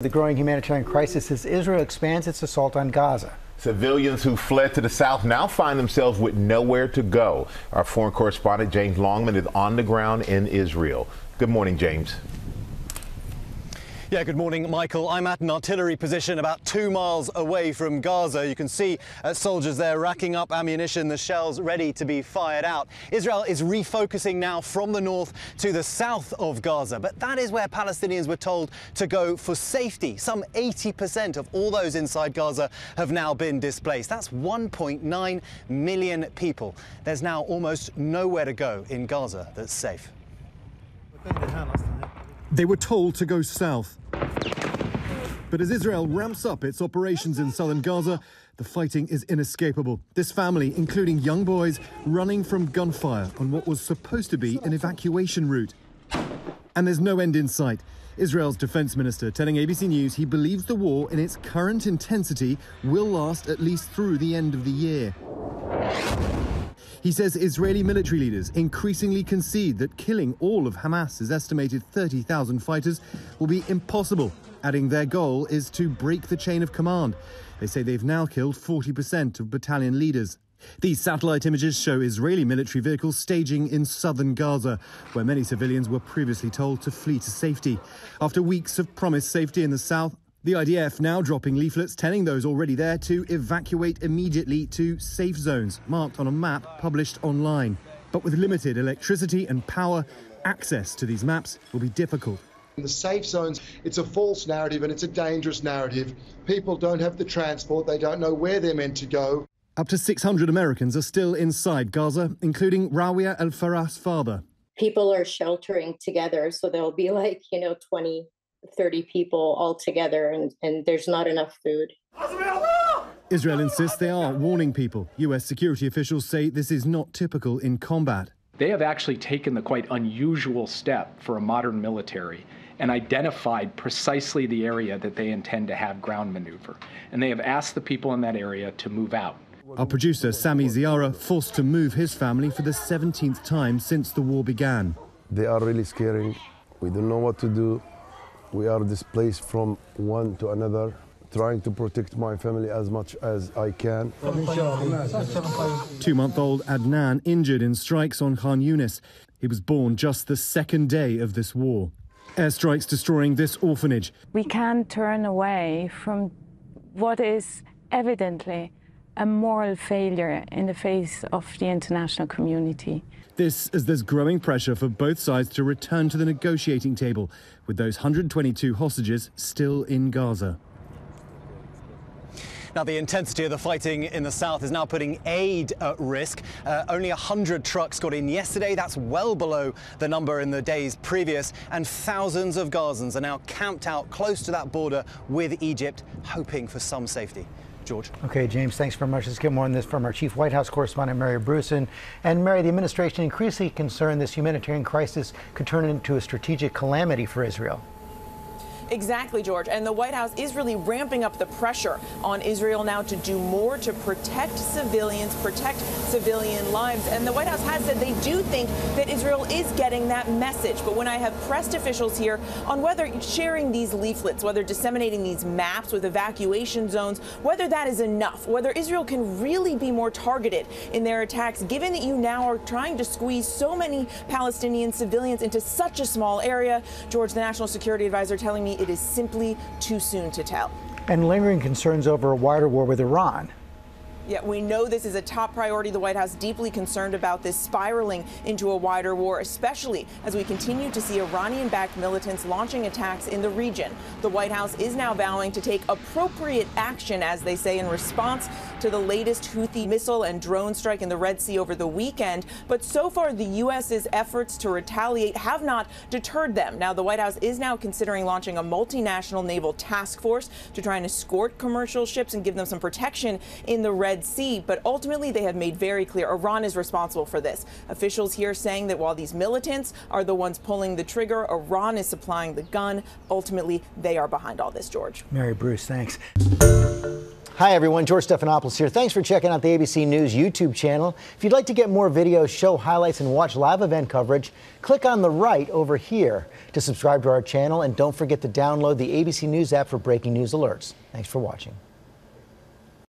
The growing humanitarian crisis as Israel expands its assault on Gaza. Civilians who fled to the south now find themselves with nowhere to go. Our foreign correspondent James Longman is on the ground in Israel. Good morning, James. Yeah, good morning, Michael. I'm at an artillery position about 2 miles away from Gaza. You can see soldiers there racking up ammunition, the shells ready to be fired out. Israel is refocusing now from the north to the south of Gaza, but that is where Palestinians were told to go for safety. Some 80% of all those inside Gaza have now been displaced. That's 1.9 million people. There's now almost nowhere to go in Gaza that's safe. They were told to go south. But as Israel ramps up its operations in southern Gaza, the fighting is inescapable. This family, including young boys, running from gunfire on what was supposed to be an evacuation route. And there's no end in sight. Israel's defense minister telling ABC News he believes the war in its current intensity will last at least through the end of the year. He says Israeli military leaders increasingly concede that killing all of Hamas's estimated 30,000 fighters will be impossible, adding their goal is to break the chain of command. They say they've now killed 40% of battalion leaders. These satellite images show Israeli military vehicles staging in southern Gaza, where many civilians were previously told to flee to safety. After weeks of promised safety in the south, the IDF now dropping leaflets telling those already there to evacuate immediately to safe zones marked on a map published online. But with limited electricity and power, access to these maps will be difficult. In the safe zones, it's a false narrative and it's a dangerous narrative. People don't have the transport, they don't know where they're meant to go. Up to 600 Americans are still inside Gaza, including Rawia Al-Farah's father. People are sheltering together, so there'll be 20, 30 people all together, and there's not enough food. Israel insists they are warning people. US security officials say this is not typical in combat. They have actually taken the quite unusual step for a modern military and identified precisely the area that they intend to have ground maneuver. And they have asked the people in that area to move out. Our producer, Sami Ziara, forced to move his family for the 17th time since the war began. They are really scary. We don't know what to do. We are displaced from one to another, trying to protect my family as much as I can. 2-month-old Adnan injured in strikes on Khan Yunis. He was born just the second day of this war. Airstrikes destroying this orphanage. We can't turn away from what is evidently a moral failure in the face of the international community. This as there's growing pressure for both sides to return to the negotiating table, with those 122 hostages still in Gaza. Now, the intensity of the fighting in the south is now putting aid at risk. Only 100 trucks got in yesterday. That's well below the number in the days previous. And thousands of Gazans are now camped out close to that border with Egypt, hoping for some safety. George. Okay, James, thanks very much. Let's get more on this from our chief White House correspondent, Mary Bruce. And Mary, the administration increasingly concerned this humanitarian crisis could turn into a strategic calamity for Israel. Exactly, George. And the White House is really ramping up the pressure on Israel now to do more to protect civilians, protect civilian lives. And the White House has said they do think that Israel is getting that message. But when I have pressed officials here on whether sharing these leaflets, whether disseminating these maps with evacuation zones, whether that is enough, whether Israel can really be more targeted in their attacks, given that you now are trying to squeeze so many Palestinian civilians into such a small area, George, the national security advisor, telling me it is simply too soon to tell. And lingering concerns over a wider war with Iran. Yeah, we know this is a top priority. The White House deeply concerned about this spiraling into a wider war, especially as we continue to see Iranian-backed militants launching attacks in the region. The White House is now vowing to take appropriate action, as they say, in response to the latest Houthi missile and drone strike in the Red Sea over the weekend. But so far, the U.S.'s efforts to retaliate have not deterred them. Now, the White House is now considering launching a multinational naval task force to try and escort commercial ships and give them some protection in the Red Sea, but ultimately they have made very clear Iran is responsible for this. Officials here saying that while these militants are the ones pulling the trigger, Iran is supplying the gun. Ultimately, they are behind all this, George. Mary Bruce, thanks. Hi, everyone. George Stephanopoulos here. Thanks for checking out the ABC News YouTube channel. If you'd like to get more videos, show highlights, and watch live event coverage, click on the right over here to subscribe to our channel. And don't forget to download the ABC News app for breaking news alerts. Thanks for watching.